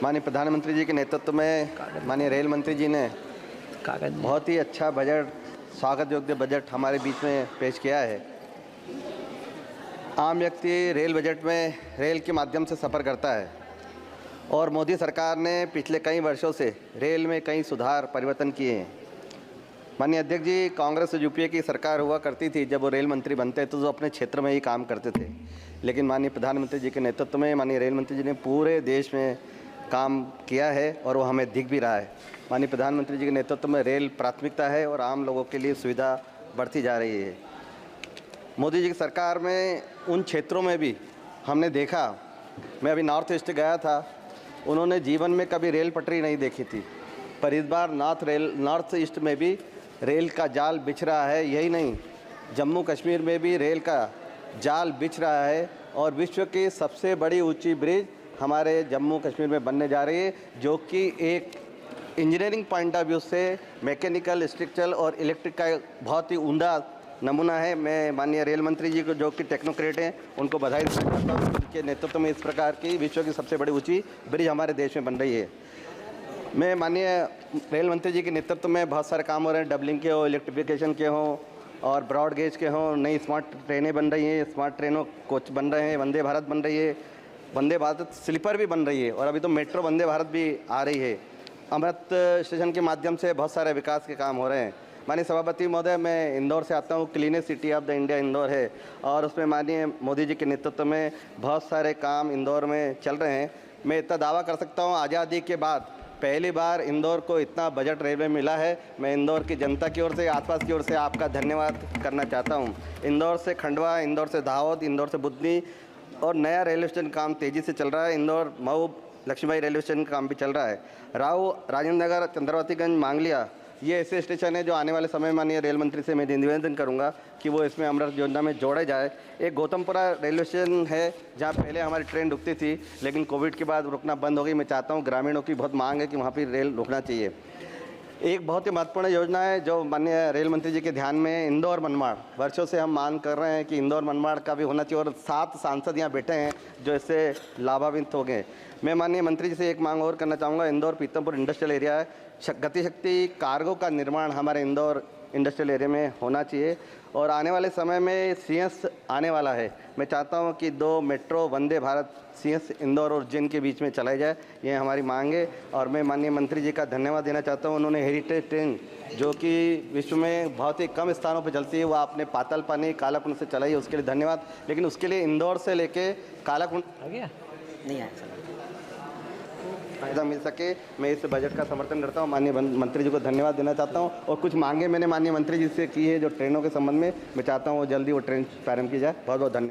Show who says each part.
Speaker 1: माननीय प्रधानमंत्री जी के नेतृत्व में माननीय रेल मंत्री जी ने बहुत ही अच्छा बजट, स्वागत योग्य बजट हमारे बीच में पेश किया है। आम व्यक्ति रेल बजट में रेल के माध्यम से सफ़र करता है और मोदी सरकार ने पिछले कई वर्षों से रेल में कई सुधार परिवर्तन किए हैं। माननीय अध्यक्ष जी, कांग्रेस और यूपीए की सरकार हुआ करती थी, जब वो रेल मंत्री बनते तो वो अपने क्षेत्र में ही काम करते थे, लेकिन माननीय प्रधानमंत्री जी के नेतृत्व में माननीय रेल मंत्री जी ने पूरे देश में काम किया है और वो हमें दिख भी रहा है। माननीय प्रधानमंत्री जी के नेतृत्व में रेल प्राथमिकता है और आम लोगों के लिए सुविधा बढ़ती जा रही है। मोदी जी की सरकार में उन क्षेत्रों में भी हमने देखा, मैं अभी नॉर्थ ईस्ट गया था, उन्होंने जीवन में कभी रेल पटरी नहीं देखी थी, पर इस बार नॉर्थ ईस्ट में भी रेल का जाल बिछ रहा है। यही नहीं, जम्मू कश्मीर में भी रेल का जाल बिछ रहा है और विश्व की सबसे बड़ी ऊंची ब्रिज हमारे जम्मू कश्मीर में बनने जा रही है, जो कि एक इंजीनियरिंग पॉइंट ऑफ व्यू से मैकेनिकल, स्ट्रक्चरल और इलेक्ट्रिक का बहुत ही उम्दा नमूना है। मैं माननीय रेल मंत्री जी को, जो कि टेक्नोक्रेट हैं, उनको बधाई देना चाहता हूँ। उनके नेतृत्व में इस प्रकार की विश्व की सबसे बड़ी ऊंची ब्रिज हमारे देश में बन रही है। मैं माननीय रेल मंत्री जी के नेतृत्व में बहुत सारे काम हो रहे हैं, डबलिंग के हो, इलेक्ट्रिफिकेशन के हों और ब्रॉड गेज के हों। नई स्मार्ट ट्रेनें बन रही हैं, स्मार्ट ट्रेनों कोच बन रहे हैं, वंदे भारत बन रही है, वंदे भारत स्लीपर भी बन रही है और अभी तो मेट्रो वंदे भारत भी आ रही है। अमृत स्टेशन के माध्यम से बहुत सारे विकास के काम हो रहे हैं। माननीय सभापति महोदय, मैं इंदौर से आता हूँ, cleanest city of the India Indore है और उसमें माननीय मोदी जी के नेतृत्व में बहुत सारे काम इंदौर में चल रहे हैं। मैं इतना दावा कर सकता हूँ, आज़ादी के बाद पहली बार इंदौर को इतना बजट रेलवे मिला है। मैं इंदौर की जनता की ओर से, आसपास की ओर से आपका धन्यवाद करना चाहता हूँ। इंदौर से खंडवा, इंदौर से दाहोद, इंदौर से बुधनी और नया रेलवे स्टेशन काम तेज़ी से चल रहा है। इंदौर मऊ लक्ष्मीबाई रेलवे स्टेशन का काम भी चल रहा है। राव, राजेंद्र नगर, चंद्रवतीगंज, मांगलिया, ये ऐसे स्टेशन है जो आने वाले समय माननीय रेल मंत्री से मैं निवेदन करूंगा कि वो इसमें अमृत योजना में जोड़े जाए। एक गौतमपुरा रेलवे स्टेशन है जहां पहले हमारी ट्रेन रुकती थी, लेकिन कोविड के बाद रुकना बंद हो गई। मैं चाहता हूं, ग्रामीणों की बहुत मांग है कि वहां पर रेल रुकना चाहिए। एक बहुत ही महत्वपूर्ण योजना है जो माननीय रेल मंत्री जी के ध्यान में, इंदौर मनमाड़। वर्षों से हम मांग कर रहे हैं कि इंदौर मनमाड़ का भी होना चाहिए और 7 सांसद यहाँ बैठे हैं जो इससे लाभान्वित हो गए। मैं माननीय मंत्री जी से एक मांग और करना चाहूँगा। इंदौर पीतमपुर इंडस्ट्रियल एरिया है, गतिशक्ति कार्गो का निर्माण हमारे इंदौर इंडस्ट्रियल एरिया में होना चाहिए और आने वाले समय में सीएस आने वाला है। मैं चाहता हूं कि 2 मेट्रो वंदे भारत सीएस इंदौर और उज्जैन के बीच में चलाई जाए, ये हमारी मांग है। और मैं माननीय मंत्री जी का धन्यवाद देना चाहता हूं। उन्होंने हेरिटेज ट्रेन, जो कि विश्व में बहुत ही कम स्थानों पर चलती है, वो आपने पाताल पानी कालाकुंड से चलाई है, उसके लिए धन्यवाद। लेकिन उसके लिए इंदौर से लेके कालाकुंड
Speaker 2: आ गया नहीं आया
Speaker 1: फायदा मिल सके, मैं इस बजट का समर्थन करता हूं। माननीय मंत्री जी को धन्यवाद देना चाहता हूं और कुछ मांगे मैंने माननीय मंत्री जी से की है जो ट्रेनों के संबंध में, मैं चाहता हूं वो जल्दी वो ट्रेन प्रारंभ की जाए। बहुत बहुत धन्यवाद।